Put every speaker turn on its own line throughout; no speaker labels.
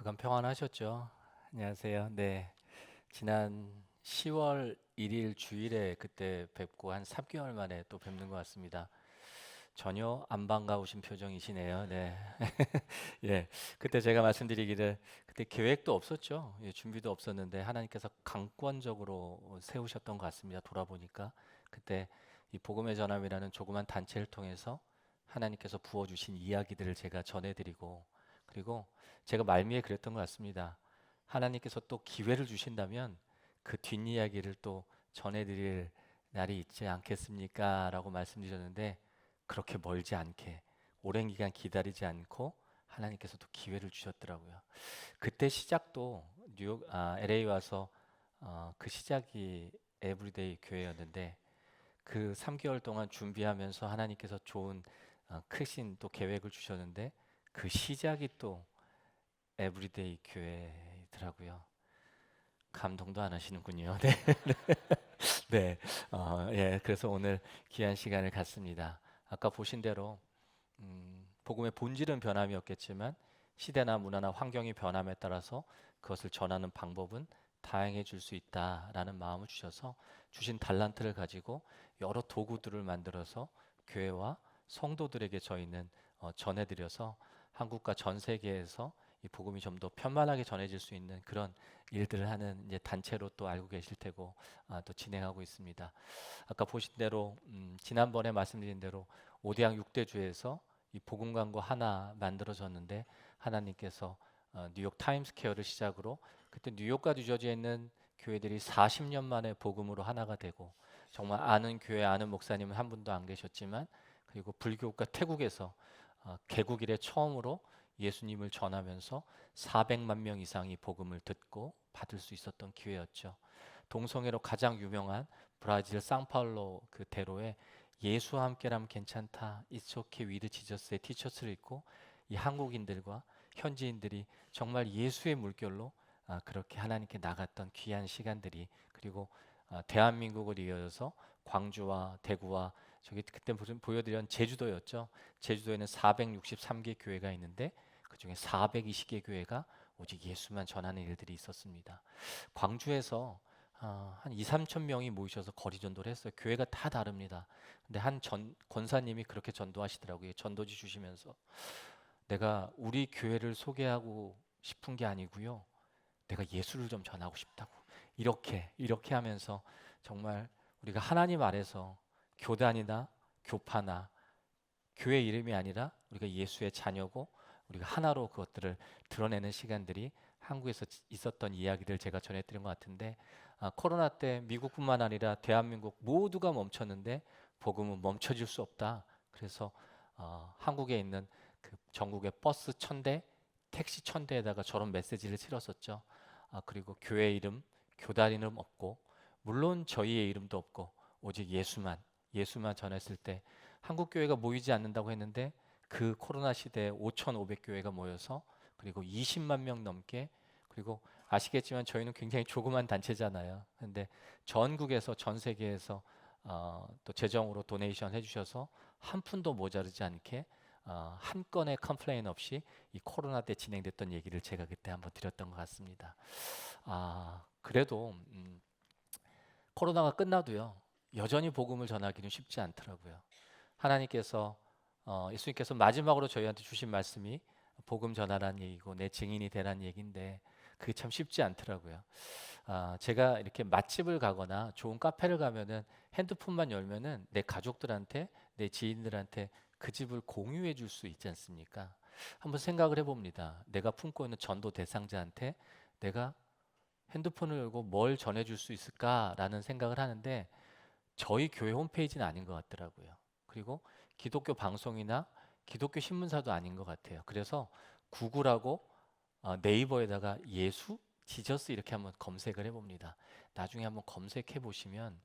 그간 평안하셨죠? 안녕하세요. 네. 지난 10월 1일 주일에 그때 뵙고 한 3개월 만에 또 뵙는 것 같습니다. 전혀 안 반가우신 표정이시네요. 네. 예. 그때 제가 말씀드리기를 그때 계획도 없었죠. 예, 준비도 없었는데 하나님께서 강권적으로 세우셨던 것 같습니다. 돌아보니까 그때 이 복음의 전함이라는 조그만 단체를 통해서 하나님께서 부어주신 이야기들을 제가 전해드리고 그리고 제가 말미에 그랬던 것 같습니다. 하나님께서 또 기회를 주신다면 그 뒷이야기를 또 전해드릴 날이 있지 않겠습니까? 라고 말씀드렸는데 그렇게 멀지 않게 오랜 기간 기다리지 않고 하나님께서 또 기회를 주셨더라고요. 그때 시작도 LA 와서 그 시작이 에브리데이 교회였는데 그 3개월 동안 준비하면서 하나님께서 좋은 크신 또 계획을 주셨는데 그 시작이 또 에브리데이 교회더라고요. 감동도 안 하시는군요. 네, 네, 예. 그래서 오늘 귀한 시간을 갖습니다. 아까 보신 대로 복음의 본질은 변함이 없겠지만 시대나 문화나 환경이 변함에 따라서 그것을 전하는 방법은 다양해질 수 있다라는 마음을 주셔서 주신 달란트를 가지고 여러 도구들을 만들어서 교회와 성도들에게 저희는 전해드려서 한국과 전 세계에서 이 복음이 좀 더 편만하게 전해질 수 있는 그런 일들을 하는 이제 단체로 또 알고 계실 테고 또 진행하고 있습니다. 아까 보신 대로 지난번에 말씀드린 대로 오대양 6대주에서 이 복음 광고 하나 만들어졌는데 하나님께서 뉴욕 타임스퀘어를 시작으로 그때 뉴욕과 뉴저지에 있는 교회들이 40년 만에 복음으로 하나가 되고 정말 아는 교회 아는 목사님은 한 분도 안 계셨지만 그리고 불교가 태국에서 개국 이래 처음으로 예수님을 전하면서 400만 명 이상이 복음을 듣고 받을 수 있었던 기회였죠. 동성애로 가장 유명한 브라질 상파울로 그 대로에 예수와 함께라면 괜찮다. It's okay with Jesus의 티셔츠를 입고 이 한국인들과 현지인들이 정말 예수의 물결로 그렇게 하나님께 나갔던 귀한 시간들이 그리고 대한민국을 이어서 광주와 대구와 저기 그때 보여드린 제주도였죠. 제주도에는 463개 교회가 있는데 그중에 420개 교회가 오직 예수만 전하는 일들이 있었습니다. 광주에서 한 2, 3천 명이 모이셔서 거리 전도를 했어요. 교회가 다 다릅니다. 근데 한 권사님이 그렇게 전도하시더라고요. 전도지 주시면서 내가 우리 교회를 소개하고 싶은 게 아니고요. 내가 예수를 좀 전하고 싶다고. 이렇게 하면서 정말 우리가 하나님 아래서 교단이나 교파나 교회 이름이 아니라 우리가 예수의 자녀고 우리가 하나로 그것들을 드러내는 시간들이 한국에서 있었던 이야기를 제가 전해드린 것 같은데 코로나 때 미국뿐만 아니라 대한민국 모두가 멈췄는데 복음은 멈춰질 수 없다. 그래서 한국에 있는 그 전국의 버스 1,000대, 택시 1,000대에다가 저런 메시지를 실었었죠. 그리고 교회 이름, 교단 이름 없고 물론 저희의 이름도 없고 오직 예수만 전했을 때 한국 교회가 모이지 않는다고 했는데 그 코로나 시대에 5,500교회가 모여서 그리고 20만 명 넘게 그리고 아시겠지만 저희는 굉장히 조그만 단체잖아요. 근데 전국에서 전 세계에서 또 재정으로 도네이션 해주셔서 한 푼도 모자르지 않게 한 건의 컴플레인 없이 이 코로나 때 진행됐던 얘기를 제가 그때 한번 드렸던 것 같습니다. 그래도 코로나가 끝나도요 여전히 복음을 전하기는 쉽지 않더라고요. 하나님께서 예수님께서 마지막으로 저희한테 주신 말씀이 복음 전하라는 얘기고 내 증인이 되라는 얘기인데 그게 참 쉽지 않더라고요. 제가 이렇게 맛집을 가거나 좋은 카페를 가면은 핸드폰만 열면은 내 가족들한테 내 지인들한테 그 집을 공유해 줄 수 있지 않습니까? 한번 생각을 해봅니다. 내가 품고 있는 전도 대상자한테 내가 핸드폰을 열고 뭘 전해줄 수 있을까라는 생각을 하는데 저희 교회 홈페이지는 아닌 것 같더라고요. 그리고 기독교 방송이나 기독교 신문사도 아닌 것 같아요. 그래서 구글하고 네이버에다가 예수, 지저스 이렇게 한번 검색을 해봅니다. 나중에 한번 검색해 보시면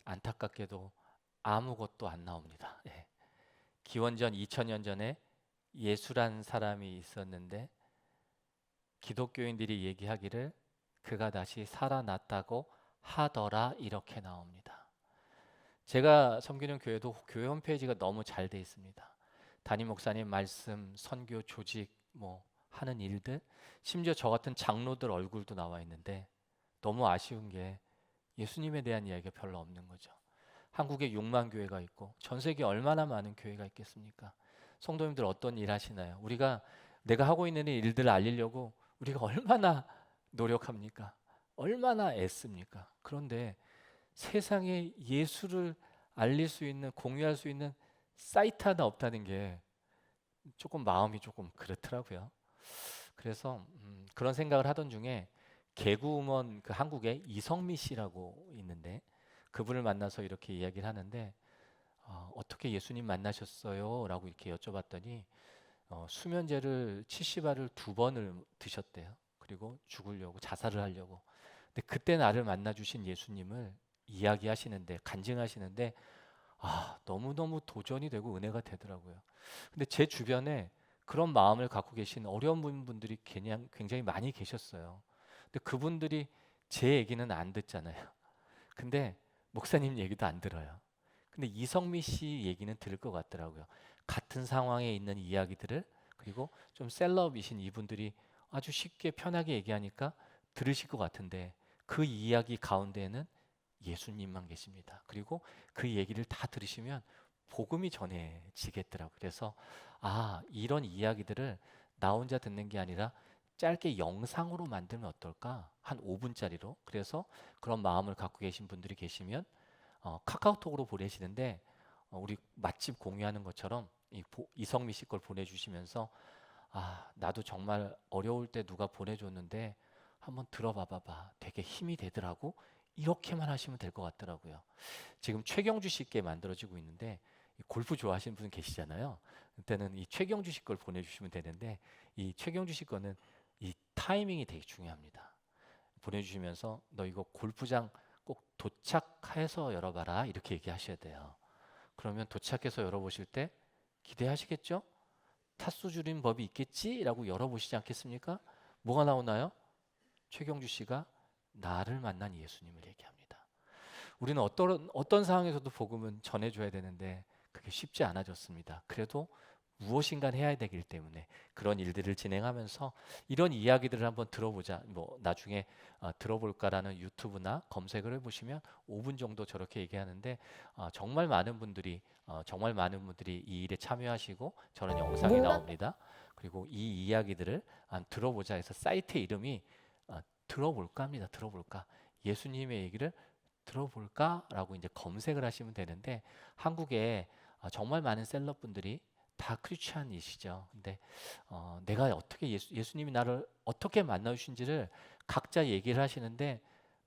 안타깝게도 아무것도 안 나옵니다. 예. 기원전 2000년 전에 예수란 사람이 있었는데 기독교인들이 얘기하기를 그가 다시 살아났다고 하더라 이렇게 나옵니다. 제가 섬기는 교회도 교회 홈페이지가 너무 잘 돼 있습니다. 담임 목사님 말씀, 선교 조직, 뭐 하는 일들, 심지어 저 같은 장로들 얼굴도 나와 있는데 너무 아쉬운 게 예수님에 대한 이야기가 별로 없는 거죠. 한국에 6만 교회가 있고 전 세계에 얼마나 많은 교회가 있겠습니까? 성도님들 어떤 일 하시나요? 우리가 내가 하고 있는 일들을 알리려고 우리가 얼마나 노력합니까? 얼마나 애씁니까? 그런데 세상에 예수를 알릴 수 있는, 공유할 수 있는 사이트 하나 없다는 게 조금 마음이 조금 그렇더라고요. 그래서 그런 생각을 하던 중에 개그우먼 그 한국에 이성미 씨라고 있는데 그분을 만나서 이렇게 이야기를 하는데 어떻게 예수님 만나셨어요? 라고 이렇게 여쭤봤더니 수면제를 70알을 2번을 드셨대요. 그리고 죽으려고 자살을 하려고. 근데 그때 나를 만나 주신 예수님을 이야기하시는데 간증하시는데 너무너무 도전이 되고 은혜가 되더라고요. 근데 제 주변에 그런 마음을 갖고 계신 어려운 분들이 그냥 굉장히 많이 계셨어요. 근데 그분들이 제 얘기는 안 듣잖아요. 근데 목사님 얘기도 안 들어요. 근데 이성미 씨 얘기는 들을 것 같더라고요. 같은 상황에 있는 이야기들을 그리고 좀 셀럽이신 이분들이 아주 쉽게 편하게 얘기하니까 들으실 것 같은데 그 이야기 가운데에는 예수님만 계십니다. 그리고 그 얘기를 다 들으시면 복음이 전해지겠더라고요. 그래서 이런 이야기들을 나 혼자 듣는 게 아니라 짧게 영상으로 만들면 어떨까? 한 5분짜리로. 그래서 그런 마음을 갖고 계신 분들이 계시면 카카오톡으로 보내시는데 우리 맛집 공유하는 것처럼 이성미 씨 걸 보내주시면서 나도 정말 어려울 때 누가 보내줬는데 한번 들어봐 봐봐. 되게 힘이 되더라고. 이렇게만 하시면 될 것 같더라고요. 지금 최경주 씨께 만들어지고 있는데 이 골프 좋아하시는 분 계시잖아요. 그때는 이 최경주 씨 걸 보내주시면 되는데 이 최경주 씨 거는 이 타이밍이 되게 중요합니다. 보내주시면서 너 이거 골프장 꼭 도착해서 열어봐라 이렇게 얘기하셔야 돼요. 그러면 도착해서 열어보실 때 기대하시겠죠? 타수 줄인 법이 있겠지라고 열어보시지 않겠습니까? 뭐가 나오나요? 최경주 씨가 나를 만난 예수님을 얘기합니다. 우리는 어떤 상황에서도 복음은 전해줘야 되는데 그게 쉽지 않아졌습니다. 그래도 무엇인가 해야 되기 때문에 그런 일들을 진행하면서 이런 이야기들을 한번 들어보자. 뭐 나중에 들어볼까라는 유튜브나 검색을 해보시면 5분 정도 저렇게 얘기하는데 정말 많은 분들이 이 일에 참여하시고 저런 영상이 나옵니다. 그리고 이 이야기들을 들어보자 해서 사이트 이름이 들어볼까 합니다. 들어볼까. 예수님의 얘기를 들어볼까라고 이제 검색을 하시면 되는데 한국에 정말 많은 셀럽분들이 다 크리스찬이시죠. 근데 내가 어떻게 예수님이 나를 어떻게 만나 주신지를 각자 얘기를 하시는데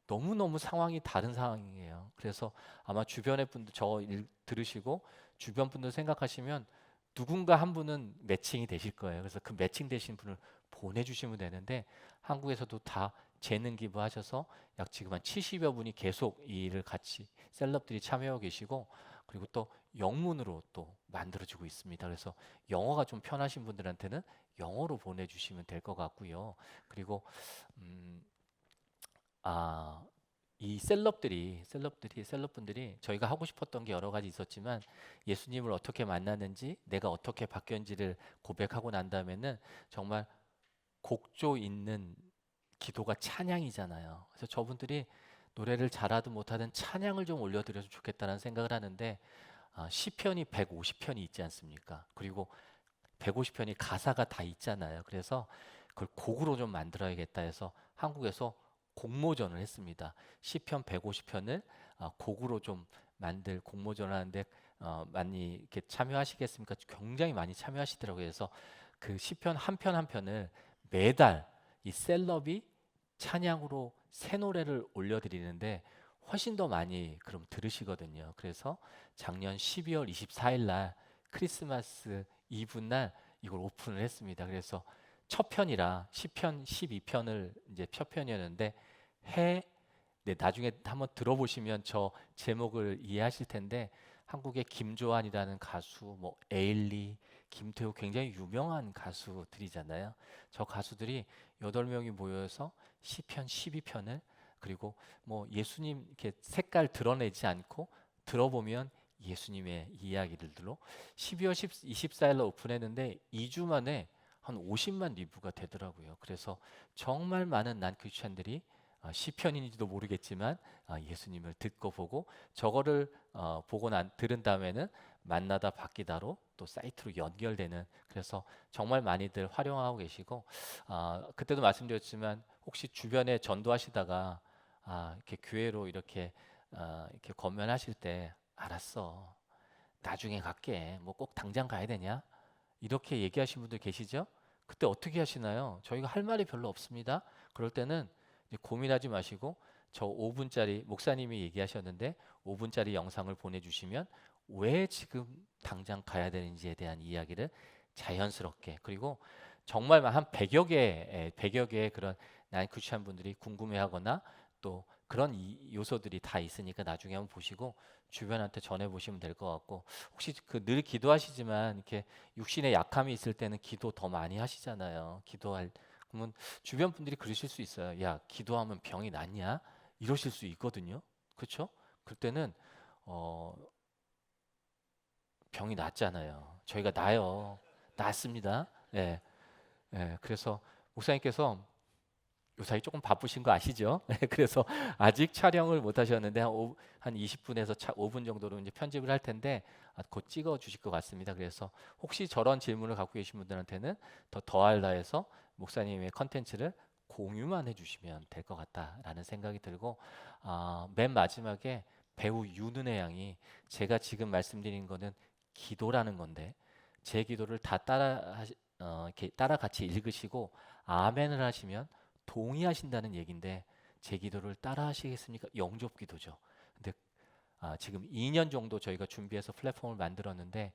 너무너무 상황이 다른 상황이에요. 그래서 아마 주변의 분들 저 일 들으시고 주변 분들 생각하시면 누군가 한 분은 매칭이 되실 거예요. 그래서 그 매칭 되신 분을 보내주시면 되는데 한국에서도 다 재능 기부하셔서 약 지금 한 70여 분이 계속 이 일을 같이 셀럽들이 참여하고 계시고 그리고 또 영문으로 또 만들어지고 있습니다. 그래서 영어가 좀 편하신 분들한테는 영어로 보내주시면 될 것 같고요. 그리고 음, 이 셀럽분들이 저희가 하고 싶었던 게 여러 가지 있었지만 예수님을 어떻게 만났는지 내가 어떻게 바뀌었는지를 고백하고 난 다음에는 정말 곡조 있는 기도가 찬양이잖아요. 그래서 저분들이 노래를 잘하든 못하든 찬양을 좀 올려드려서 좋겠다는 생각을 하는데 시편이 150편이 있지 않습니까? 그리고 150편이 가사가 다 있잖아요. 그래서 그걸 곡으로 좀 만들어야겠다 해서 한국에서 공모전을 했습니다. 시편 150편을 곡으로 좀 만들 공모전을 하는데 많이 이렇게 참여하시겠습니까? 굉장히 많이 참여하시더라고요. 그래서 그 시편 한 편 한 편을 매달 이 셀럽이 찬양으로 새 노래를 올려드리는데 훨씬 더 많이 그럼 들으시거든요. 그래서 작년 12월 24일 날 크리스마스 이브 날 이걸 오픈을 했습니다. 그래서 첫 편이라 10편, 12편을 이제 첫 편이었는데 해 네, 나중에 한번 들어보시면 저 제목을 이해하실 텐데 한국의 김조한이라는 가수, 뭐 에일리, 김태우 굉장히 유명한 가수들이잖아요. 저 가수들이 8명이 모여서 시편 12편을 그리고 뭐 예수님 이렇게 색깔 드러내지 않고 들어보면 예수님의 이야기들로 12월 24일 날 오픈했는데 2주 만에 한 50만 리뷰가 되더라고요. 그래서 정말 많은 난 크리스찬들이 시편인지도 모르겠지만 예수님을 듣고 보고 저거를 보고 들은 다음에는 만나다 바뀌다로 또 사이트로 연결되는, 그래서 정말 많이들 활용하고 계시고, 그때도 말씀드렸지만 혹시 주변에 전도하시다가 이렇게 교회로 이렇게 건면하실 때 알았어, 나중에 갈게, 뭐 꼭 당장 가야 되냐, 이렇게 얘기하신 분들 계시죠? 그때 어떻게 하시나요? 저희가 할 말이 별로 없습니다. 그럴 때는 이제 고민하지 마시고 저 5분짜리, 목사님이 얘기하셨는데 5분짜리 영상을 보내주시면 왜 지금 당장 가야 되는지에 대한 이야기를 자연스럽게, 그리고 정말 한 100여 개의 그런 나인 크리스찬 분들이 궁금해하거나 또 그런 요소들이 다 있으니까 나중에 한번 보시고 주변한테 전해 보시면 될 것 같고, 혹시 그 늘 기도하시지만 이렇게 육신에 약함이 있을 때는 기도 더 많이 하시잖아요. 그러면 주변 분들이 그러실 수 있어요. 야, 기도하면 병이 낫냐? 이러실 수 있거든요. 그렇죠? 그때는 어, 병이 낫잖아요. 저희가 나요. 낫습니다. 예. 예. 그래서 목사님께서 요사이 조금 바쁘신 거 아시죠? 그래서 아직 촬영을 못 하셨는데 한 20분에서 5분 정도로 이제 편집을 할 텐데 곧 찍어 주실 것 같습니다. 그래서 혹시 저런 질문을 갖고 계신 분들한테는 더 더할라 해서 목사님의 컨텐츠를 공유만 해주시면 될 것 같다라는 생각이 들고, 맨 마지막에 배우 윤은혜 양이 제가 지금 말씀드린 거는 기도라는 건데 제 기도를 다 이렇게 따라 같이 읽으시고 아멘을 하시면 동의하신다는 얘기인데, 제 기도를 따라 하시겠습니까? 영접 기도죠. 근데 지금 2년 정도 저희가 준비해서 플랫폼을 만들었는데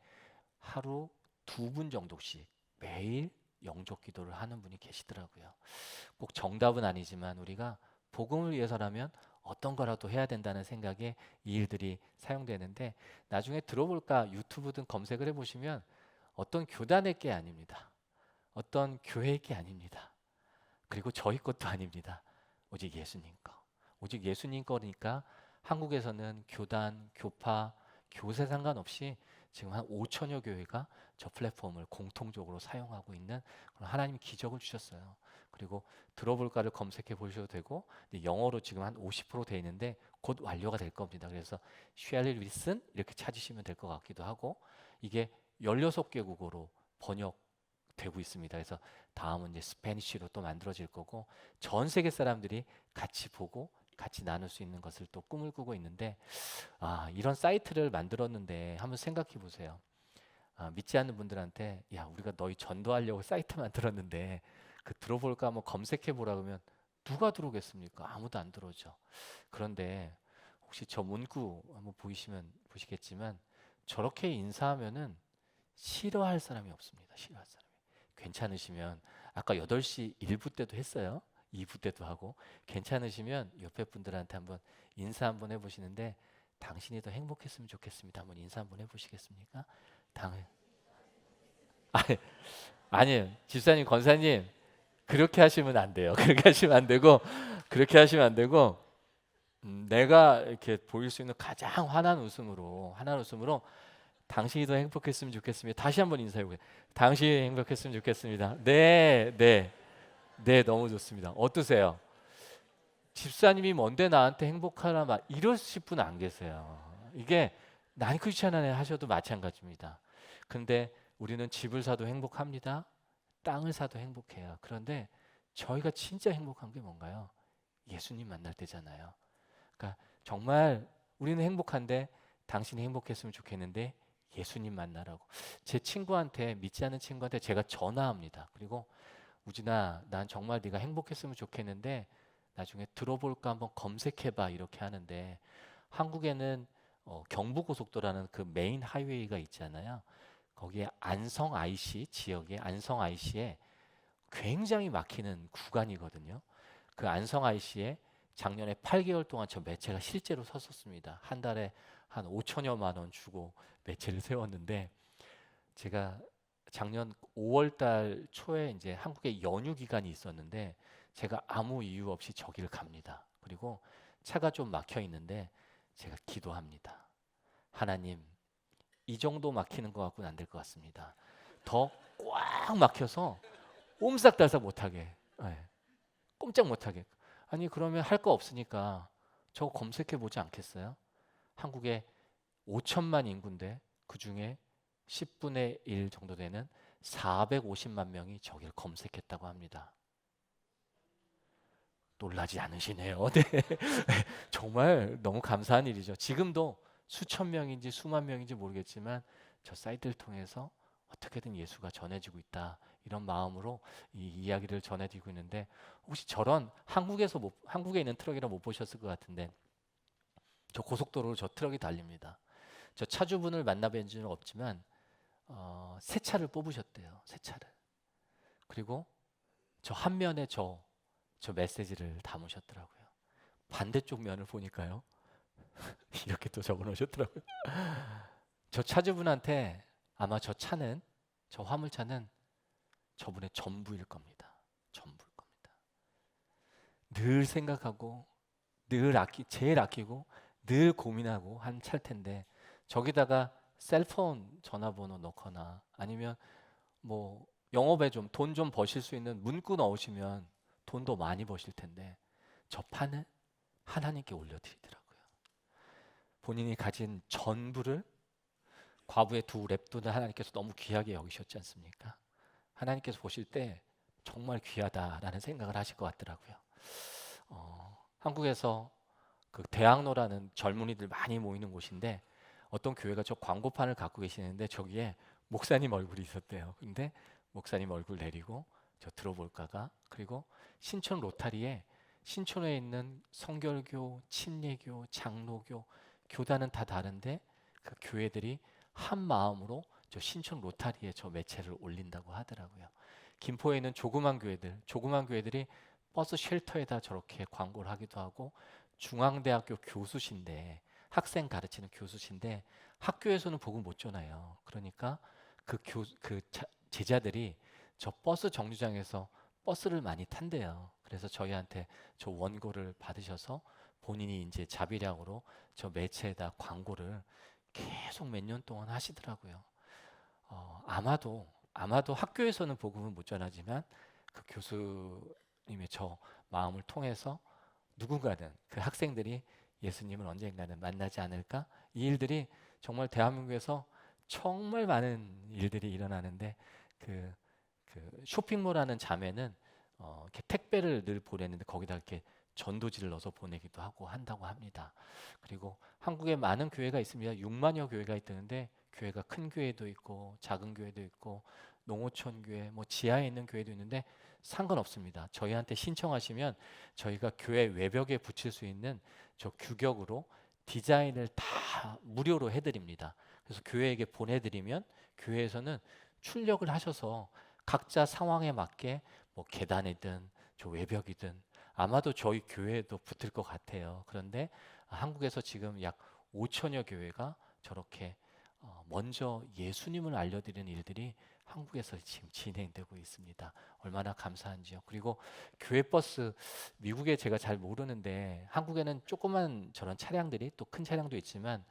하루 2분 정도씩 매일 영접 기도를 하는 분이 계시더라고요. 꼭 정답은 아니지만 우리가 복음을 위해서라면 어떤 거라도 해야 된다는 생각에 이 일들이 사용되는데, 나중에 들어볼까 유튜브든 검색을 해보시면 어떤 교단의 게 아닙니다. 어떤 교회의 게 아닙니다. 그리고 저희 것도 아닙니다. 오직 예수님 거. 오직 예수님 거니까 한국에서는 교단, 교파, 교세 상관없이 지금 한 5천여 교회가 저 플랫폼을 공통적으로 사용하고 있는 그런 하나님 기적을 주셨어요. 그리고 들어볼까를 검색해 보셔도 되고, 근데 영어로 지금 한 50% 돼 있는데 곧 완료가 될 겁니다. 그래서 share it listen 이렇게 찾으시면 될 것 같기도 하고, 이게 16개국어로 번역되고 있습니다. 그래서 다음은 이제 스페니쉬로 또 만들어질 거고, 전 세계 사람들이 같이 보고 같이 나눌 수 있는 것을 또 꿈을 꾸고 있는데, 이런 사이트를 만들었는데 한번 생각해 보세요. 믿지 않는 분들한테 야, 우리가 너희 전도하려고 사이트 만들었는데 그 들어볼까 한번 검색해 보라 그러면 누가 들어오겠습니까? 아무도 안 들어오죠. 그런데 혹시 저 문구 한번 보시겠지만 저렇게 인사하면은 싫어할 사람이 없습니다. 싫어할 사람이. 괜찮으시면 아까 8시 1부 때도 했어요. 2부 때도 하고, 괜찮으시면 옆에 분들한테 한번 인사 한번 해보시는데, 당신이 더 행복했으면 좋겠습니다. 한번 인사 한번 해보시겠습니까? 당 아니, 아니에요. 집사님, 권사님, 그렇게 하시면 안 돼요. 그렇게 하시면 안 되고, 그렇게 하시면 안 되고, 내가 이렇게 보일 수 있는 가장 환한 웃음으로 당신이 더 행복했으면 좋겠습니다. 다시 한번 인사해 보세요. 당신이 행복했으면 좋겠습니다. 네, 네, 네, 너무 좋습니다. 어떠세요? 집사님이 뭔데 나한테 행복하나 막 이러실 분 안 계세요. 이게 난 크리스찬 안에 하셔도 마찬가지입니다. 근데 우리는 집을 사도 행복합니다. 땅을 사도 행복해요. 그런데 저희가 진짜 행복한 게 뭔가요? 예수님 만날 때잖아요. 그러니까 정말 우리는 행복한데 당신이 행복했으면 좋겠는데 예수님 만나라고. 제 친구한테, 믿지 않는 친구한테 제가 전화합니다. 그리고 우진아, 난 정말 네가 행복했으면 좋겠는데 나중에 들어볼까 한번 검색해봐 이렇게 하는데, 한국에는 경부고속도라는 그 메인 하이웨이가 있잖아요. 거기에 안성 IC 지역에, 안성 IC에 굉장히 막히는 구간이거든요. 그 안성 IC에 작년에 8개월 동안 저 매체가 실제로 섰었습니다. 한 달에 한 5천여만 원 주고 매체를 세웠는데, 제가 작년 5월 달 초에 이제 한국에 연휴 기간이 있었는데 제가 아무 이유 없이 저기를 갑니다. 그리고 차가 좀 막혀 있는데 제가 기도합니다. 하나님, 이 정도 막히는 것 같고는 안 될 것 같습니다. 더 꽉 막혀서 옴싹달싹 못하게, 예, 꼼짝 못하게. 아니 그러면 할 거 없으니까 저거 검색해 보지 않겠어요? 한국에 5천만 인구인데 그 중에 10분의 1 정도 되는 450만 명이 저기를 검색했다고 합니다. 놀라지 않으시네요. 네. 정말 너무 감사한 일이죠. 지금도 수천 명인지 수만 명인지 모르겠지만 저 사이트를 통해서 어떻게든 예수가 전해지고 있다. 이런 마음으로 이 이야기를 전해드리고 있는데 혹시 저런 한국에 있는 트럭이라 못 보셨을 것 같은데 저 고속도로로 저 트럭이 달립니다. 저 차주분을 만나뵌 적은 없지만 새 차를 뽑으셨대요. 새 차를. 그리고 저 한 면에 저 메시지를 담으셨더라고요. 반대쪽 면을 보니까요. 이렇게 또 적어 놓으셨더라고요. 저 차주분한테 아마 저 화물차는 저분의 전부일 겁니다. 전부일 겁니다. 늘 생각하고 제일 아끼고 늘 고민하고 한 차일 텐데 저기다가 셀폰 전화번호 넣거나 아니면 뭐 영업에 좀 돈 좀 버실 수 있는 문구 넣으시면 돈도 많이 버실 텐데 저 판을 하나님께 올려드리더라고요. 본인이 가진 전부를 과부의 두 랩돈을 하나님께서 너무 귀하게 여기셨지 않습니까? 하나님께서 보실 때 정말 귀하다라는 생각을 하실 것 같더라고요. 한국에서 그 대학로라는 젊은이들 많이 모이는 곳인데 어떤 교회가 저 광고판을 갖고 계시는데 저기에 목사님 얼굴이 있었대요. 근데 목사님 얼굴 내리고 저 들어볼까가 그리고 신촌 로타리에 신촌에 있는 성결교, 침례교, 장로교 교단은 다 다른데 그 교회들이 한 마음으로 저 신촌 로타리에 저 매체를 올린다고 하더라고요. 김포에 있는 조그만 교회들이 버스 쉘터에다 저렇게 광고를 하기도 하고 중앙대학교 교수신데 학생 가르치는 교수신데 학교에서는 복음 못 전해요. 그러니까 제자들이 저 버스 정류장에서 버스를 많이 탄대요. 그래서 저희한테 저 원고를 받으셔서 본인이 이제 자비량으로 저 매체에다 광고를 계속 몇 년 동안 하시더라고요. 아마도 학교에서는 복음을 못 전하지만 그 교수님의 저 마음을 통해서 누군가는 그 학생들이 예수님을 언젠가는 만나지 않을까? 이 일들이 정말 대한민국에서 정말 많은 일들이 일어나는데 그, 그 쇼핑몰 하는 자매는 이렇게 택배를 늘 보내는데 거기다 이렇게 전도지를 넣어서 보내기도 하고 한다고 합니다. 그리고 한국에 많은 교회가 있습니다. 6만여 교회가 있다는데 교회가 큰 교회도 있고 작은 교회도 있고 농어촌 교회, 뭐 지하에 있는 교회도 있는데 상관없습니다. 저희한테 신청하시면 저희가 교회 외벽에 붙일 수 있는 저 규격으로 디자인을 다 무료로 해드립니다. 그래서 교회에게 보내드리면 교회에서는 출력을 하셔서 각자 상황에 맞게 뭐 계단이든 저 외벽이든 아마도 저희 교회에도 붙을 것 같아요. 그런데 한국에서 지금 약 5천여 교회가 저렇게 먼저 예수님을 알려드리는 일들이 한국에서 지금 진행되고 있습니다. 얼마나 감사한지요. 그리고 교회 버스 미국에 제가 잘 모르는데 한국에는 조그만 저런 차량들이 또 큰 차량도 있지만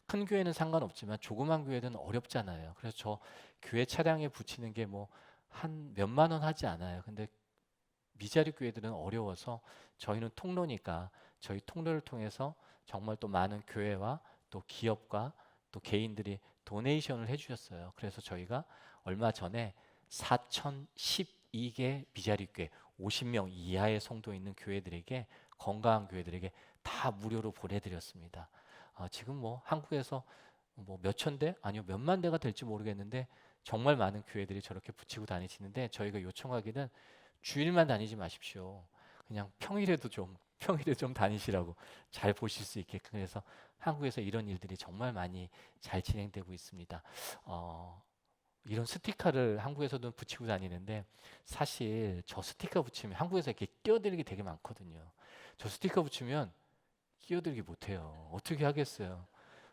큰 교회는 상관없지만 조그만 교회는 어렵잖아요. 그래서 저 교회 차량에 붙이는 게 뭐 한 몇만 원 하지 않아요. 근데 미자립 교회들은 어려워서 저희는 통로니까 저희 통로를 통해서 정말 또 많은 교회와 또 기업과 또 개인들이 도네이션을 해주셨어요. 그래서 저희가 얼마 전에 4,012개 미자립 교회 50명 이하의 성도 있는 교회들에게 건강한 교회들에게 다 무료로 보내드렸습니다. 지금 뭐 한국에서 뭐 몇천 대 아니요 몇만 대가 될지 모르겠는데 정말 많은 교회들이 저렇게 붙이고 다니시는데 저희가 요청하기는 주일만 다니지 마십시오. 그냥 평일에 좀 다니시라고 잘 보실 수 있게끔 그래서 한국에서 이런 일들이 정말 많이 잘 진행되고 있습니다. 이런 스티커를 한국에서도 붙이고 다니는데 사실 저 스티커 붙이면 한국에서 이렇게 끼어들기 되게 많거든요. 저 스티커 붙이면 끼어들기 못해요. 어떻게 하겠어요?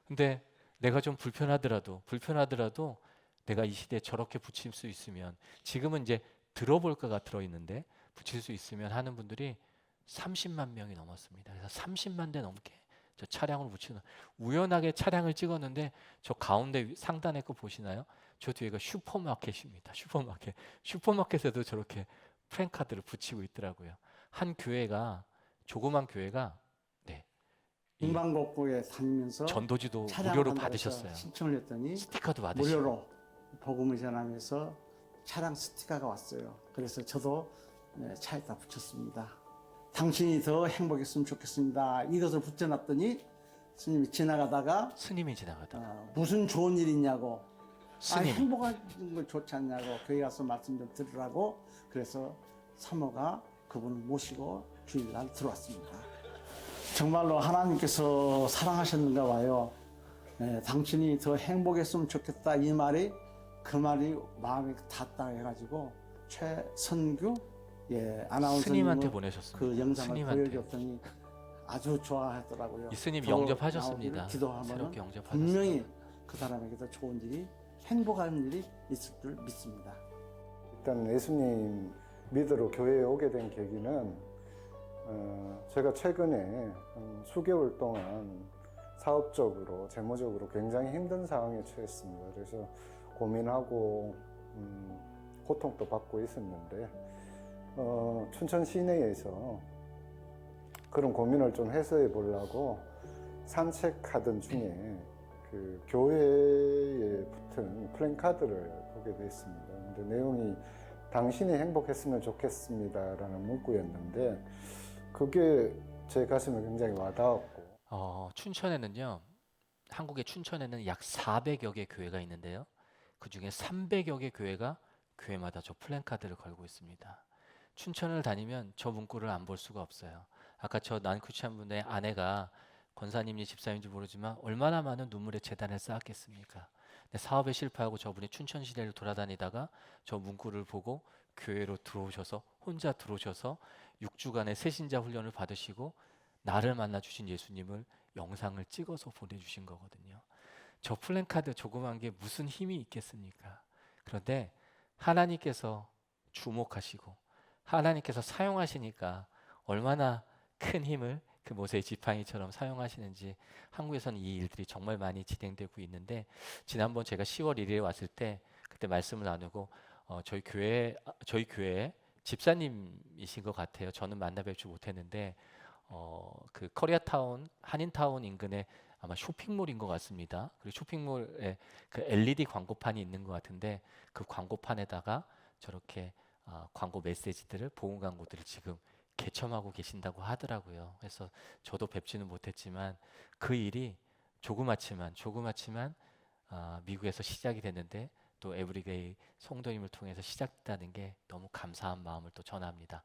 근데 내가 좀 불편하더라도 내가 이 시대에 저렇게 붙일 수 있으면 지금은 이제 들어볼까가 들어있는데 붙일 수 있으면 하는 분들이 30만 명이 넘었습니다. 그래서 30만 대 넘게 저 차량을 붙이는 우연하게 차량을 찍었는데 저 가운데 상단에 거 보시나요? 저 뒤에가 슈퍼마켓입니다. 슈퍼마켓에도 저렇게 프랜카드를 붙이고 있더라고요. 한 교회가, 조그만 교회가, 네, 이
문방복구에 다니면서
전도지도
차량을
무료로
한다고 해서
받으셨어요.
신청을 했더니
스티커도 받으시고.
무료로 복음을 전하면서 차량 스티커가 왔어요. 그래서 저도 차에다 붙였습니다. 당신이 더 행복했으면 좋겠습니다. 이것을 붙여놨더니 스님이 지나가다가
스님이 지나가다가
무슨 좋은 일 있냐고,
스님이
행복한 걸 좋지 않냐고 교회 가서 말씀 좀 들으라고, 그래서 사모가 그분을 모시고 주일날 들어왔습니다. 정말로 하나님께서 사랑하셨는가 봐요. 당신이 더 행복했으면 좋겠다, 이 말이 그 말이 마음에 닿았다 해가지고 최선규 아나운서님을
스님한테 보내셨습니다.
그 영상을
스님한테.
보여줬더니 아주 좋아하더라고요.
이 스님
더
영접하셨습니다.
나오기를 기도하면
새롭게 영접하셨어요.
분명히 그 사람에게도 좋은 일이, 행복한 일이 있을 줄 믿습니다.
일단 예수님 믿으러 교회에 오게 된 계기는 제가 최근에 한 수개월 동안 사업적으로, 재무적으로 굉장히 힘든 상황에 처했습니다. 그래서 고민하고 고통도 받고 있었는데 춘천 시내에서 그런 고민을 좀 해소해 보려고 산책하던 중에 그 교회에 붙은 플랜카드를 보게 됐습니다. 근데 내용이 당신이 행복했으면 좋겠습니다라는 문구였는데 그게 제 가슴에 굉장히 와닿았고.
춘천에는요, 한국의 춘천에는 약 400여 개 교회가 있는데요. 그 중에 300여 개 교회가 교회마다 저 플랜카드를 걸고 있습니다. 춘천을 다니면 저 문구를 안 볼 수가 없어요. 아까 저 난쿠치한 분의 아내가 권사님인지 집사님인지 모르지만 얼마나 많은 눈물의 재단을 쌓았겠습니까? 근데 사업에 실패하고 저분이 춘천 시내를 돌아다니다가 저 문구를 보고 교회로 들어오셔서, 혼자 들어오셔서 6주간의 새신자 훈련을 받으시고 나를 만나 주신 예수님을 영상을 찍어서 보내주신 거거든요. 저 플랜카드 조그만 게 무슨 힘이 있겠습니까? 그런데 하나님께서 주목하시고 하나님께서 사용하시니까 얼마나 큰 힘을 그 모세의 지팡이처럼 사용하시는지 한국에서는 이 일들이 정말 많이 진행되고 있는데, 지난번 제가 10월 1일에 왔을 때 그때 말씀을 나누고 저희 교회 집사님이신 것 같아요. 저는 만나 뵙지 못했는데 그 코리아타운, 한인타운 인근에 아마 쇼핑몰인 것 같습니다. 그리고 쇼핑몰에 그 LED 광고판이 있는 것 같은데 그 광고판에다가 저렇게 광고 메시지들을, 보험 광고들을 지금 개첨하고 계신다고 하더라고요. 그래서 저도 뵙지는 못했지만 그 일이 조그맣지만 미국에서 시작이 됐는데 또 에브리데이 성도님을 통해서 시작됐다는 게 너무 감사한 마음을 또 전합니다.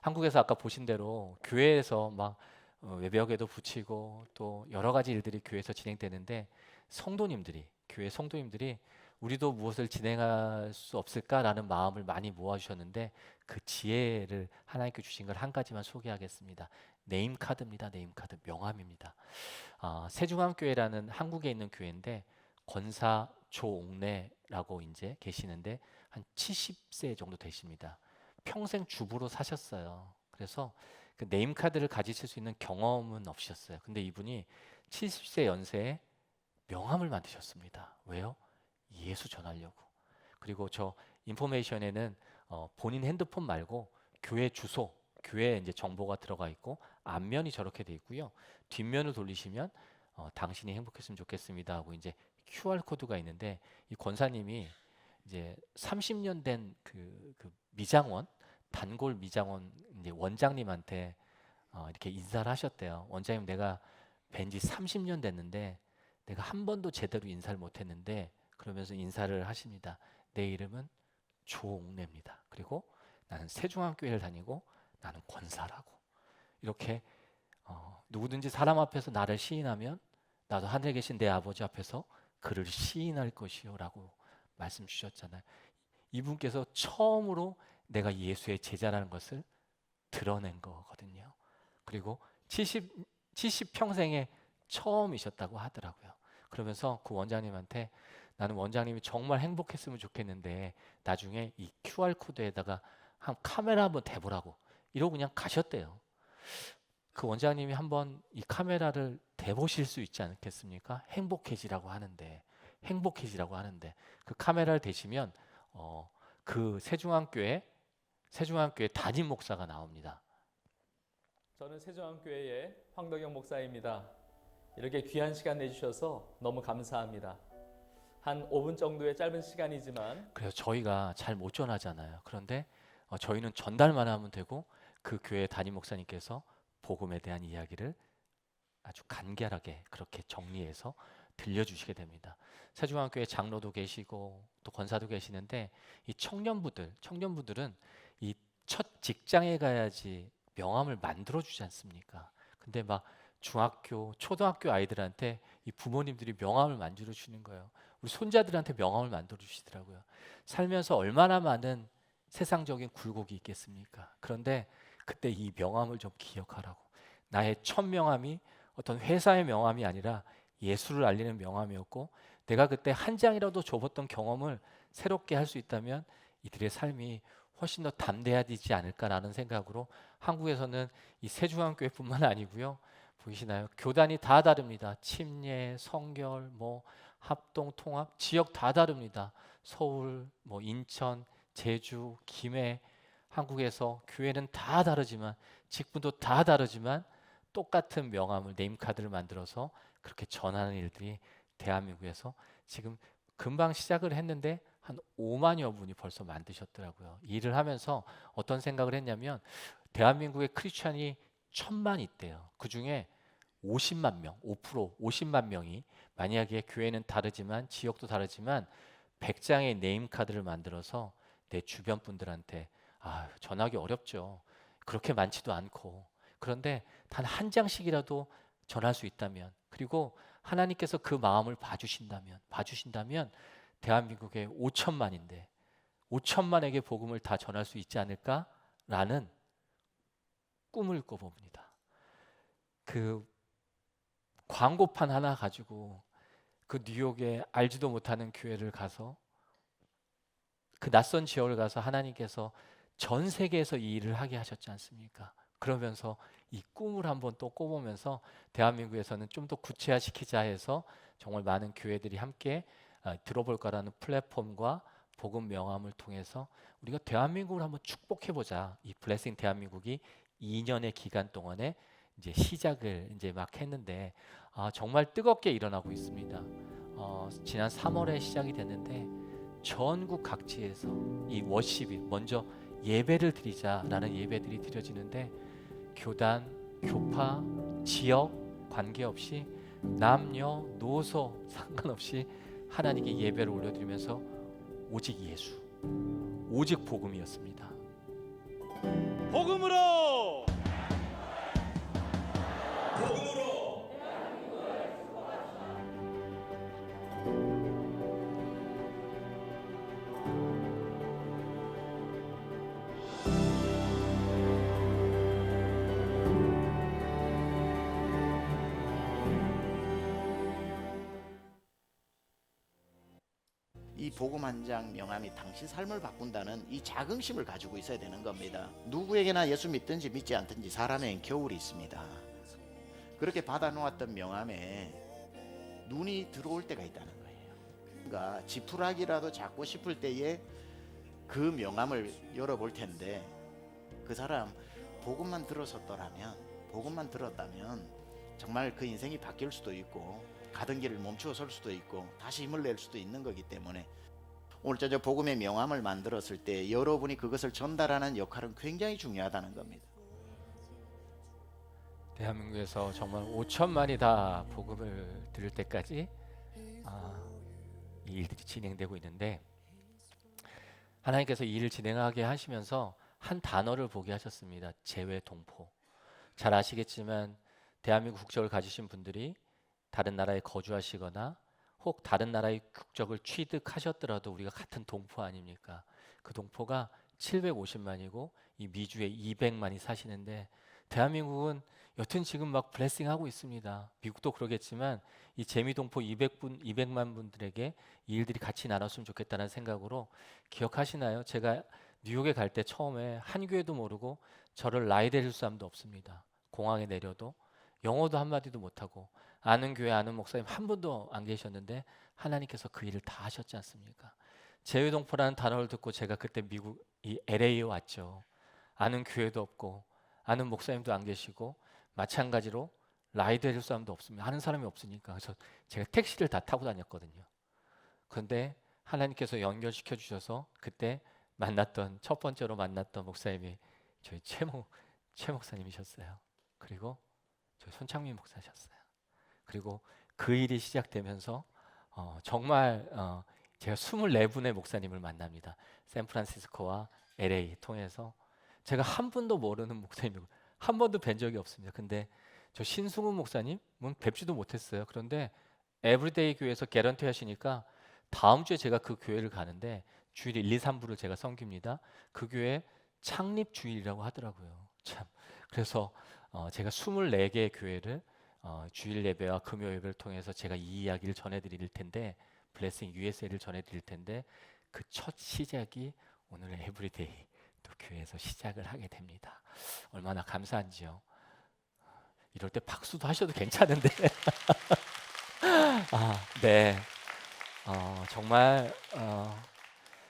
한국에서 아까 보신 대로 교회에서 막 외벽에도 붙이고 또 여러 가지 일들이 교회에서 진행되는데 교회 성도님들이 우리도 무엇을 진행할 수 없을까라는 마음을 많이 모아주셨는데 그 지혜를 하나님께 주신 걸 한 가지만 소개하겠습니다. 네임카드입니다. 네임카드, 명함입니다. 세중앙교회라는 한국에 있는 교회인데 권사 조옥래라고 이제 계시는데 한 70세 정도 되십니다. 평생 주부로 사셨어요. 그래서 그 네임카드를 가지실 수 있는 경험은 없으셨어요. 근데 이분이 70세 연세에 명함을 만드셨습니다. 왜요? 예수 전하려고. 그리고 저 인포메이션에는 본인 핸드폰 말고 교회 주소, 교회 이제 정보가 들어가 있고 앞면이 저렇게 돼 있고요. 뒷면을 돌리시면 당신이 행복했으면 좋겠습니다 하고 이제 QR 코드가 있는데, 이 권사님이 이제 30년 된 그 미장원, 단골 미장원 이제 원장님한테 이렇게 인사를 하셨대요. 원장님, 내가 뵌지 30년 됐는데 내가 한 번도 제대로 인사를 못했는데, 그러면서 인사를 하십니다. 내 이름은 조옥래입니다. 그리고 나는 세중앙교회를 다니고 나는 권사라고. 이렇게 누구든지 사람 앞에서 나를 시인하면 나도 하늘에 계신 내 아버지 앞에서 그를 시인할 것이요 라고 말씀 주셨잖아요. 이분께서 처음으로 내가 예수의 제자라는 것을 드러낸 거거든요. 그리고 70평생에 처음이셨다고 하더라고요. 그러면서 그 원장님한테 나는 원장님이 정말 행복했으면 좋겠는데 나중에 이 QR코드에다가 한 카메라 한번 대보라고 이러고 그냥 가셨대요. 그 원장님이 한번 이 카메라를 대보실 수 있지 않겠습니까? 행복해지라고 하는데 행복해지라고 하는데 그 카메라를 대시면 그 세중앙교회 담임 목사가 나옵니다.
저는 세종안교회의 황덕영 목사입니다. 이렇게 귀한 시간 내주셔서 너무 감사합니다. 한 5분 정도의 짧은 시간이지만
그래서 저희가 잘 못 전하잖아요. 그런데 저희는 전달만 하면 되고 그 교회 담임 목사님께서 복음에 대한 이야기를 아주 간결하게 그렇게 정리해서 들려주시게 됩니다. 세중앙교회 장로도 계시고 또 권사도 계시는데 이 청년부들은 이 첫 직장에 가야지 명함을 만들어 주지 않습니까? 근데 막 중학교, 초등학교 아이들한테 이 부모님들이 명함을 만들어 주는 거예요. 우리 손자들한테 명함을 만들어 주시더라고요. 살면서 얼마나 많은 세상적인 굴곡이 있겠습니까? 그런데 그때 이 명함을 좀 기억하라고. 나의 첫 명함이 어떤 회사의 명함이 아니라 예수를 알리는 명함이었고, 내가 그때 한 장이라도 접었던 경험을 새롭게 할 수 있다면 이들의 삶이 훨씬 더 담대해지지 않을까라는 생각으로 한국에서는 이 세중앙교회뿐만 아니고요. 보이시나요? 교단이 다 다릅니다. 침례, 성결, 뭐 합동, 통합, 지역 다 다릅니다. 서울, 뭐 인천, 제주, 김해, 한국에서 교회는 다 다르지만 직분도 다 다르지만 똑같은 명함을 네임카드를 만들어서 그렇게 전하는 일들이 대한민국에서 지금 금방 시작을 했는데 한 5만여 분이 벌써 만드셨더라고요. 이 일을 하면서 어떤 생각을 했냐면 대한민국의 크리스찬이 1,000만 있대요. 그 중에 50만 명, 5%, 50만 명이 만약에 교회는 다르지만 지역도 다르지만 100장의 네임카드를 만들어서 내 주변 분들한테 전하기 어렵죠. 그렇게 많지도 않고. 그런데 단 한 장씩이라도 전할 수 있다면, 그리고 하나님께서 그 마음을 봐주신다면 대한민국에 5천만인데 5천만에게 복음을 다 전할 수 있지 않을까라는 꿈을 꿔봅니다. 그 광고판 하나 가지고 그 뉴욕에 알지도 못하는 교회를 가서 그 낯선 지역을 가서 하나님께서 전 세계에서 이 일을 하게 하셨지 않습니까? 그러면서 이 꿈을 한번 또 꿔보면서 대한민국에서는 좀 더 구체화시키자 해서 정말 많은 교회들이 함께 들어볼 거라는 플랫폼과 복음 명함을 통해서 우리가 대한민국을 한번 축복해보자. 이 블레싱 대한민국이 2년의 기간 동안에 이제 시작을 이제 막 했는데 정말 뜨겁게 일어나고 있습니다. 지난 3월에 시작이 됐는데 전국 각지에서 이 워십이 먼저 예배를 드리자라는 예배들이 드려지는데 교단, 교파, 지역 관계없이 남녀, 노소 상관없이 하나님께 예배를 올려드리면서 오직 예수, 오직 복음이었습니다.
복음으로
이 복음 한 장 명함이 당신 삶을 바꾼다는 이 자긍심을 가지고 있어야 되는 겁니다. 누구에게나 예수 믿든지 믿지 않든지 사람에겐 겨울이 있습니다. 그렇게 받아놓았던 명함에 눈이 들어올 때가 있다는 거예요. 그러니까 지푸라기라도 잡고 싶을 때에 그 명함을 열어볼 텐데 그 사람 복음만 들었었더라면, 복음만 들었다면 정말 그 인생이 바뀔 수도 있고 가던 길을 멈추어 설 수도 있고 다시 힘을 낼 수도 있는 거기 때문에 오늘 저 복음의 명함을 만들었을 때 여러분이 그것을 전달하는 역할은 굉장히 중요하다는 겁니다.
대한민국에서 정말 5천만이 다 복음을 들을 때까지 이 일들이 진행되고 있는데 하나님께서 이 일을 진행하게 하시면서 한 단어를 보게 하셨습니다. 재외동포. 잘 아시겠지만 대한민국 국적을 가지신 분들이 다른 나라에 거주하시거나 혹 다른 나라의 국적을 취득하셨더라도 우리가 같은 동포 아닙니까? 그 동포가 750만이고 이 미주에 200만이 사시는데 대한민국은 여튼 지금 막 블레싱하고 있습니다. 미국도 그러겠지만 이 재미동포 200만 분들에게 이 일들이 같이 나눴으면 좋겠다는 생각으로 기억하시나요? 제가 뉴욕에 갈 때 처음에 한교회도 모르고 저를 라이드해줄 사람도 없습니다. 공항에 내려도 영어도 한마디도 못하고 아는 교회 아는 목사님 한 분도 안 계셨는데 하나님께서 그 일을 다 하셨지 않습니까? 재외동포라는 단어를 듣고 제가 그때 미국 이 LA에 왔죠. 아는 교회도 없고 아는 목사님도 안 계시고 마찬가지로 라이드 해줄 사람도 없습니다. 하는 사람이 없으니까. 그래서 제가 택시를 다 타고 다녔거든요. 그런데 하나님께서 연결시켜 주셔서 그때 만났던 첫 번째로 만났던 목사님이 저희 최 목사님이셨어요. 그리고 저희 손창민 목사셨어요. 그리고 그 일이 시작되면서 정말 제가 24분의 목사님을 만납니다. 샌프란시스코와 LA 통해서 제가 한 분도 모르는 목사님이고 한 번도 뵌 적이 없습니다. 근데 저 신승훈 목사님은 뵙지도 못했어요. 그런데 에브리데이 교회에서 개런티 하시니까 다음 주에 제가 그 교회를 가는데 주일 1, 2, 3부를 제가 섬깁니다. 그 교회 창립 주일이라고 하더라고요. 참. 그래서 제가 24개의 교회를 주일 예배와 금요 예배를 통해서 제가 이 이야기를 전해드릴 텐데 블레싱 USA를 전해드릴 텐데 그 첫 시작이 오늘 에브리데이 또 교회에서 시작을 하게 됩니다. 얼마나 감사한지요. 이럴 때 박수도 하셔도 괜찮은데 네. 정말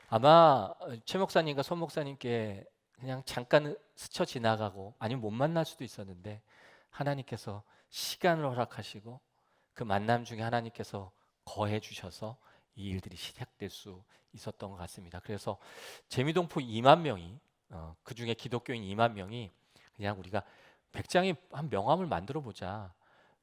아마 최 목사님과 손 목사님께 그냥 잠깐 스쳐 지나가고 아니면 못 만날 수도 있었는데 하나님께서 시간을 허락하시고 그 만남 중에 하나님께서 거해 주셔서 이 일들이 시작될 수 있었던 것 같습니다. 그래서 재미동포 2만 명이 그 중에 기독교인 2만 명이 그냥 우리가 100장의 한 명함을 만들어 보자.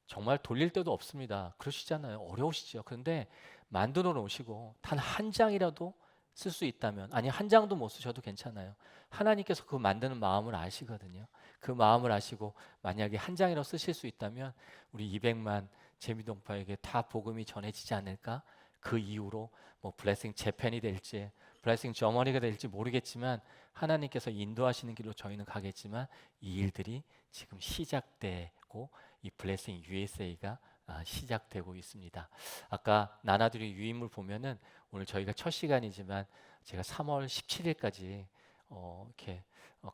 정말 돌릴 데도 없습니다. 그러시잖아요. 어려우시죠. 그런데 만들어 놓으시고 단 한 장이라도 쓸 수 있다면 아니 한 장도 못 쓰셔도 괜찮아요. 하나님께서 그 만드는 마음을 아시거든요. 그 마음을 아시고 만약에 한 장이라도 쓰실 수 있다면 우리 200만 재미동파에게 다 복음이 전해지지 않을까? 그 이후로 뭐 블레싱 재팬이 될지 블레싱 저머니가 될지 모르겠지만 하나님께서 인도하시는 길로 저희는 가겠지만 이 일들이 지금 시작되고 이 블레싱 USA가 시작되고 있습니다. 아까 나나들이 유인물 보면은 오늘 저희가 첫 시간이지만 제가 3월 17일까지 이렇게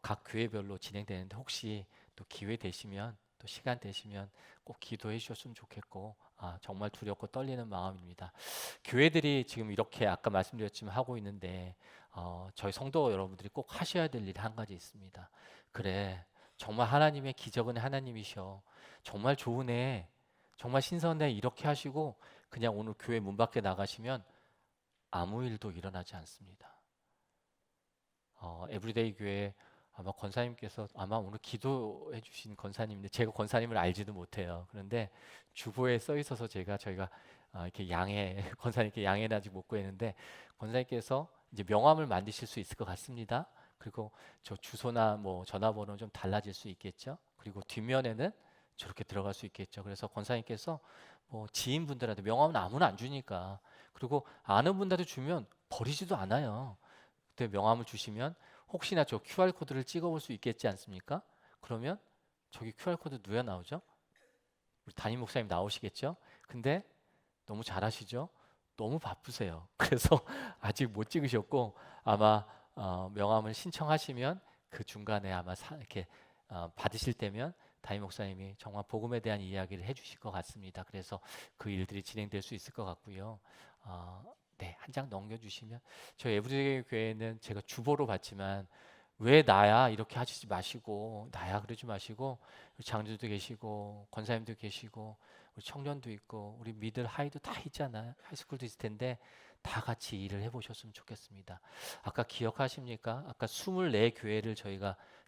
각 교회별로 진행되는데 혹시 또 기회 되시면 또 시간 되시면 꼭 기도해 주셨으면 좋겠고 정말 두렵고 떨리는 마음입니다. 교회들이 지금 이렇게 아까 말씀드렸지만 하고 있는데 저희 성도 여러분들이 꼭 하셔야 될 일이 한 가지 있습니다. 그래 정말 하나님의 기적은 하나님이셔. 정말 좋은 애 정말 신선해 이렇게 하시고 그냥 오늘 교회 문 밖에 나가시면 아무 일도 일어나지 않습니다. 에브리데이 교회 아마 권사님께서 아마 오늘 기도해 주신 권사님인데 제가 권사님을 알지도 못해요. 그런데 주보에 써 있어서 저희가 이렇게 양해 권사님께 양해는 아직 못 구했는데 권사님께서 이제 명함을 만드실 수 있을 것 같습니다. 그리고 저 주소나 뭐 전화번호 좀 달라질 수 있겠죠. 그리고 뒷면에는 저렇게 들어갈 수 있겠죠. 그래서 권사님께서 뭐 지인분들한테 명함은 아무나 안 주니까 그리고 아는 분들한테 주면 버리지도 않아요. 그때 명함을 주시면 혹시나 저 QR 코드를 찍어볼 수 있겠지 않습니까? 그러면 저기 QR 코드 누가 나오죠? 우리 담임 목사님 나오시겠죠? 근데 너무 잘하시죠? 너무 바쁘세요. 그래서 아직 못 찍으셨고 아마 명함을 신청하시면 그 중간에 아마 이렇게 받으실 때면 담임 목사님이 정말 복음에 대한 이야기를 해주실 것 같습니다. 그래서 그 일들이 진행될 수 있을 것 같고요. 네, 한 장 넘겨주시면 저희 에브리데이 교회는 제가 주보로 봤지만 왜 나야 이렇게 하시지 마시고 나야 그러지 마시고 장주도 계시고 권사님도 계시고 우리 청년도 있고 우리 미들 하이도 다 있잖아요. 하이스쿨도 있을 텐데 다 같이 일을 해보셨으면 좋겠습니다. 아까 기억하십니까? 아까 24교회를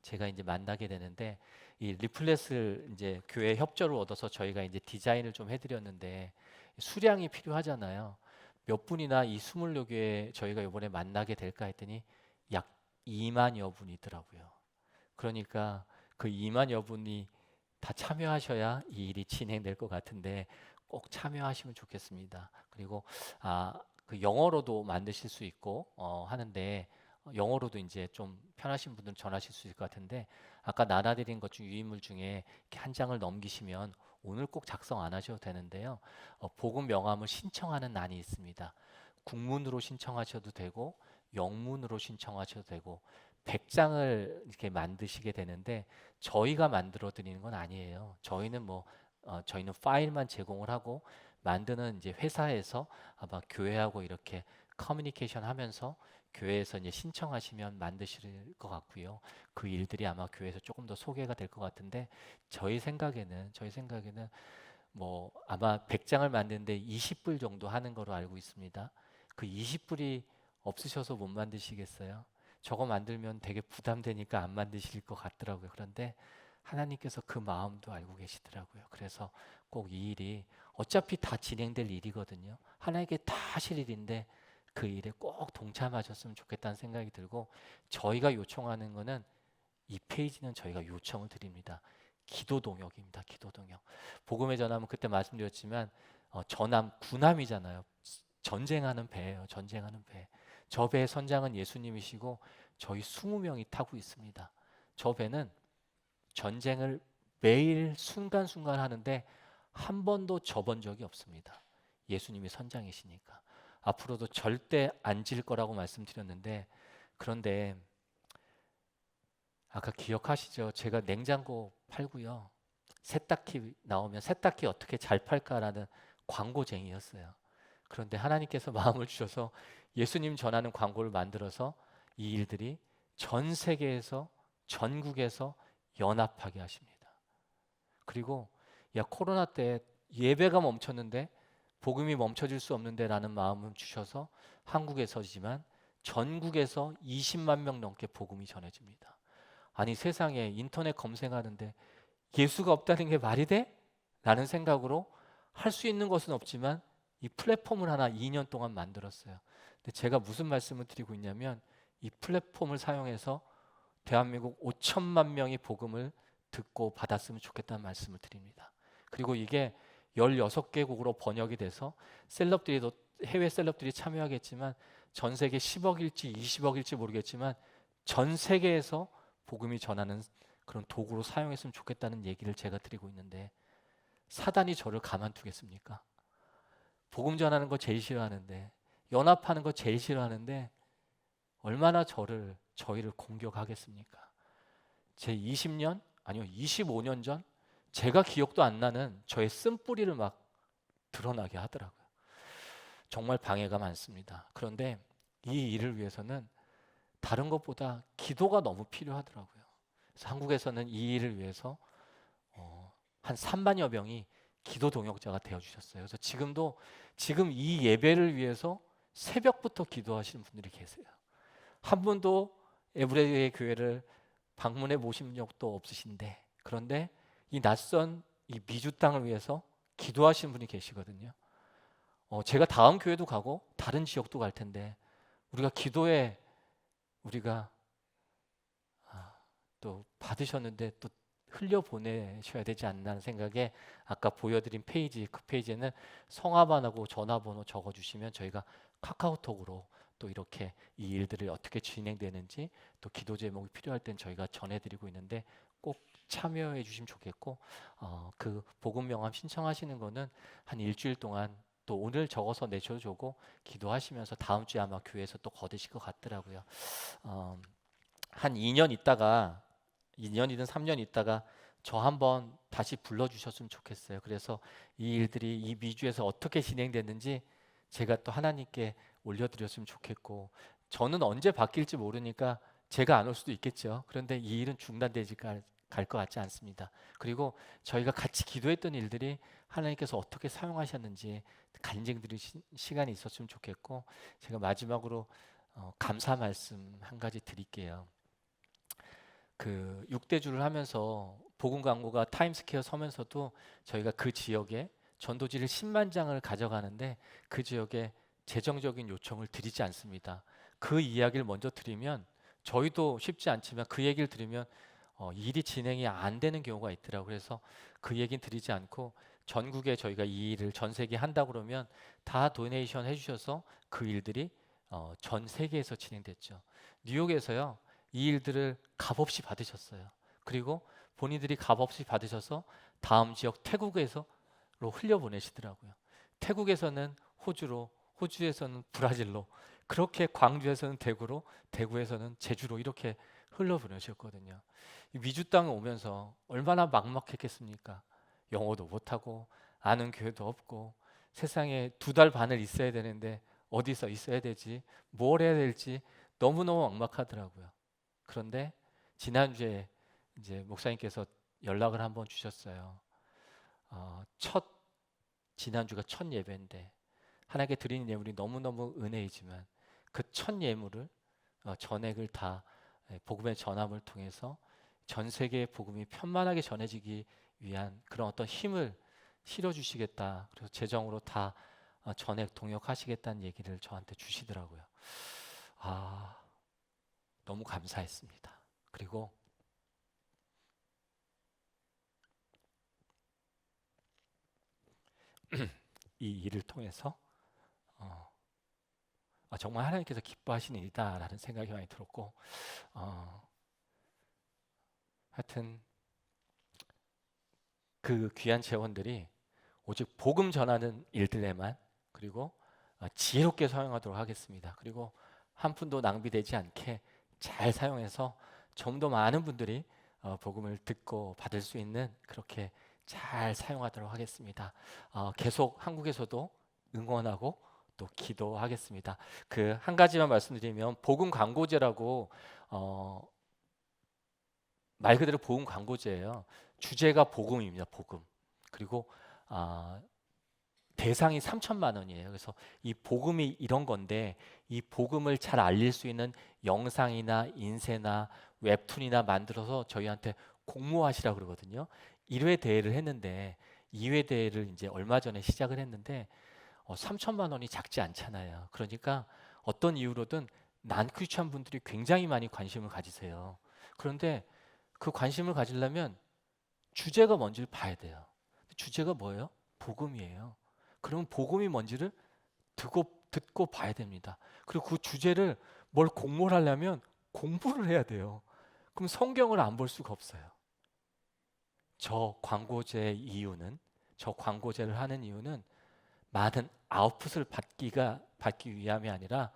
제가 이제 만나게 되는데 이 리플렛을 이제 교회 협조를 얻어서 저희가 이제 디자인을 좀 해드렸는데 수량이 필요하잖아요. 몇 분이나 이 24교회 저희가 이번에 만나게 될까 했더니 약 2만여 분이더라고요. 그러니까 그 2만여 분이 다 참여하셔야 이 일이 진행될 것 같은데 꼭 참여하시면 좋겠습니다. 그리고 그 영어로도 만드실 수 있고 하는데 영어로도 이제 좀 편하신 분들은 전하실 수 있을 것 같은데 아까 나눠드린 것 중 유인물 중에 이렇게 한 장을 넘기시면 오늘 꼭 작성 안 하셔도 되는데요. 복음 명함을 신청하는 난이 있습니다. 국문으로 신청하셔도 되고 영문으로 신청하셔도 되고 100장을 이렇게 만드시게 되는데 저희가 만들어 드리는 건 아니에요. 저희는 뭐 저희는 파일만 제공을 하고 만드는 이제 회사에서 아마 교회하고 이렇게 커뮤니케이션 하면서 교회에서 이제 신청하시면 만드실 것 같고요. 그 일들이 아마 교회에서 조금 더 소개가 될 것 같은데 저희 생각에는 뭐 아마 100장을 만드는데 20불 정도 하는 거로 알고 있습니다. 그 20불이 없으셔서 못 만드시겠어요? 저거 만들면 되게 부담되니까 안 만드실 것 같더라고요. 그런데 하나님께서 그 마음도 알고 계시더라고요. 그래서 꼭 이 일이 어차피 다 진행될 일이거든요. 하나님께 다 하실 일인데 그 일에 꼭 동참하셨으면 좋겠다는 생각이 들고, 저희가 요청하는 거는 이 페이지는 저희가 요청을 드립니다. 기도 동역입니다. 기도 동역. 복음의 전함은 그때 말씀드렸지만 전함 군함이잖아요. 전쟁하는 배예요. 전쟁하는 배. 저 배의 선장은 예수님이시고 저희 20명이 타고 있습니다. 저 배는 전쟁을 매일 순간순간 하는데 한 번도 져본 적이 없습니다. 예수님이 선장이시니까. 앞으로도 절대 안 질 거라고 말씀드렸는데, 그런데 아까 기억하시죠? 제가 냉장고 팔고요. 세탁기 나오면 세탁기 어떻게 잘 팔까라는 광고쟁이였어요. 그런데 하나님께서 마음을 주셔서 예수님 전하는 광고를 만들어서 이 일들이 전 세계에서 전국에서 연합하게 하십니다. 그리고 야, 코로나 때 예배가 멈췄는데 복음이 멈춰질 수 없는데 라는 마음을 주셔서 한국에서지만 전국에서 20만 명 넘게 복음이 전해집니다. 아니, 세상에 인터넷 검색하는데 예수가 없다는 게 말이 돼? 라는 생각으로 할 수 있는 것은 없지만 이 플랫폼을 하나 2년 동안 만들었어요. 근데 제가 무슨 말씀을 드리고 있냐면 이 플랫폼을 사용해서 대한민국 5천만 명이 복음을 듣고 받았으면 좋겠다는 말씀을 드립니다. 그리고 이게 16개국으로 번역이 돼서 셀럽들이, 해외 셀럽들이 참여하겠지만 전 세계 10억일지 20억일지 모르겠지만 전 세계에서 복음이 전하는 그런 도구로 사용했으면 좋겠다는 얘기를 제가 드리고 있는데, 사단이 저를 가만두겠습니까? 복음 전하는 거 제일 싫어하는데, 연합하는 거 제일 싫어하는데 얼마나 저희를 공격하겠습니까? 제 20년 아니요 25년 전 제가 기억도 안 나는 저의 쓴뿌리를 막 드러나게 하더라고요. 정말 방해가 많습니다. 그런데 이 일을 위해서는 다른 것보다 기도가 너무 필요하더라고요. 그래서 한국에서는 이 일을 위해서 한 3만여 명이 기도 동역자가 되어주셨어요. 그래서 지금 이 예배를 위해서 새벽부터 기도하시는 분들이 계세요. 한 분도 에브레의 교회를 방문해 보신 적도 없으신데, 그런데 이 낯선 이 미주 땅을 위해서 기도하시는 분이 계시거든요. 제가 다음 교회도 가고 다른 지역도 갈 텐데 우리가 기도에 또 받으셨는데 또 흘려보내셔야 되지 않나 생각에 아까 보여드린 페이지, 그 페이지에는 성함하고 전화번호 적어주시면 저희가 카카오톡으로 또 이렇게 이 일들이 어떻게 진행되는지, 또 기도 제목이 필요할 땐 저희가 전해드리고 있는데 꼭 참여해 주시면 좋겠고, 그 복음 명함 신청하시는 거는 한 일주일 동안 또 오늘 적어서 내셔도 좋고 기도하시면서 다음 주에 아마 교회에서 또 거두실 것 같더라고요. 한 2년 있다가 2년이든 3년 있다가 저 한번 다시 불러주셨으면 좋겠어요. 그래서 이 일들이 이 미주에서 어떻게 진행됐는지 제가 또 하나님께 올려드렸으면 좋겠고, 저는 언제 바뀔지 모르니까 제가 안 올 수도 있겠죠. 그런데 이 일은 중단되지 갈 것 같지 않습니다. 그리고 저희가 같이 기도했던 일들이 하나님께서 어떻게 사용하셨는지 간증 드릴 시간이 있었으면 좋겠고, 제가 마지막으로 감사 말씀 한 가지 드릴게요. 그 6대주를 하면서 복음 광고가 타임스퀘어 서면서도 저희가 그 지역에 전도지를 10만 장을 가져가는데 그 지역에 재정적인 요청을 드리지 않습니다. 그 이야기를 먼저 드리면 저희도 쉽지 않지만 그 얘기를 들으면 일이 진행이 안 되는 경우가 있더라고요. 그래서 그 얘기는 드리지 않고 전국에 저희가 이 일을 전 세계에 한다고 그러면 다 도네이션 해주셔서 그 일들이 전 세계에서 진행됐죠. 뉴욕에서요, 이 일들을 값없이 받으셨어요. 그리고 본인들이 값없이 받으셔서 다음 지역 태국에서로 흘려보내시더라고요. 태국에서는 호주로, 호주에서는 브라질로, 그렇게 광주에서는 대구로, 대구에서는 제주로 이렇게 흘러보내셨거든요. 미주 땅에 오면서 얼마나 막막했겠습니까? 영어도 못하고 아는 교회도 없고 세상에 2달 반을 있어야 되는데 어디서 있어야 되지? 뭘 해야 될지 너무너무 막막하더라고요. 그런데 지난주에 이제 목사님께서 연락을 한번 주셨어요. 지난주가 첫 예배인데 하나님께 드리는 예물이 너무너무 은혜이지만 그 첫 예물을 전액을 다 복음의 전함을 통해서 전 세계의 복음이 편만하게 전해지기 위한 그런 어떤 힘을 실어주시겠다. 그래서 재정으로 다 전액 동역하시겠다는 얘기를 저한테 주시더라고요. 너무 감사했습니다. 그리고 이 일을 통해서 정말 하나님께서 기뻐하시는 일이다라는 생각이 많이 들었고 하여튼 그 귀한 재원들이 오직 복음 전하는 일들에만 그리고 지혜롭게 사용하도록 하겠습니다. 그리고 한 푼도 낭비되지 않게 잘 사용해서 좀 더 많은 분들이 복음을 듣고 받을 수 있는 그렇게 잘 사용하도록 하겠습니다. 계속 한국에서도 응원하고 또 기도하겠습니다. 그 한 가지만 말씀드리면 복음 광고제라고 말 그대로 복음 광고제예요. 주제가 복음입니다. 복음. 그리고 대상이 3천만 원이에요. 그래서 이 복음이 이런 건데 이 복음을 잘 알릴 수 있는 영상이나 인쇄나 웹툰이나 만들어서 저희한테 공모하시라 그러거든요. 1회 대회를 했는데 2회 대회를 이제 얼마 전에 시작을 했는데 3천만 원이 작지 않잖아요. 그러니까 어떤 이유로든 난크리스천 분들이 굉장히 많이 관심을 가지세요. 그런데 그 관심을 가지려면 주제가 뭔지를 봐야 돼요. 주제가 뭐예요? 복음이에요. 그러면 복음이 뭔지를 듣고 봐야 됩니다. 그리고 그 주제를 뭘 공모를 하려면 공부를 해야 돼요. 그럼 성경을 안 볼 수가 없어요. 저 광고제의 이유는 저 광고제를 하는 이유는 많은 아웃풋을 받기 위함이 아니라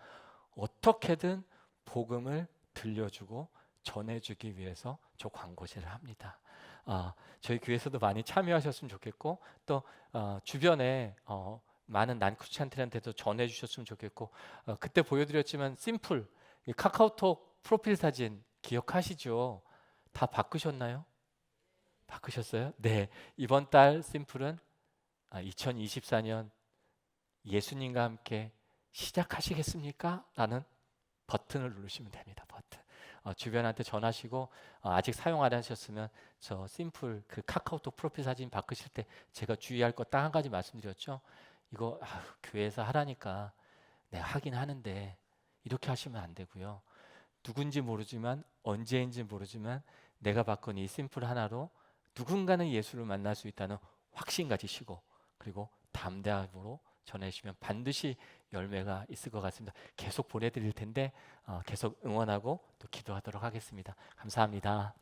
어떻게든 복음을 들려주고 전해주기 위해서 저 광고제를 합니다. 저희 교회에서도 많이 참여하셨으면 좋겠고 또 주변에 많은 난크리스찬들한테도 전해주셨으면 좋겠고 그때 보여드렸지만 심플 이 카카오톡 프로필 사진 기억하시죠? 다 바꾸셨나요? 바꾸셨어요? 네, 이번 달 심플은 2024년 예수님과 함께 시작하시겠습니까? 라는 버튼을 누르시면 됩니다. 버튼. 주변한테 전하시고 아직 사용 안 하셨으면 저 심플 그 카카오톡 프로필 사진 바꾸실 때 제가 주의할 거 딱 한 가지 말씀드렸죠. 이거 교회에서 하라니까 내가 하긴 하는데 이렇게 하시면 안 되고요. 누군지 모르지만 언제인지 모르지만 내가 바꾼 이 심플 하나로 누군가는 예수를 만날 수 있다는 확신 가지시고 그리고 담대함으로 전해주시면 반드시 열매가 있을 것 같습니다. 계속 보내드릴 텐데 계속 응원하고 또 기도하도록 하겠습니다. 감사합니다.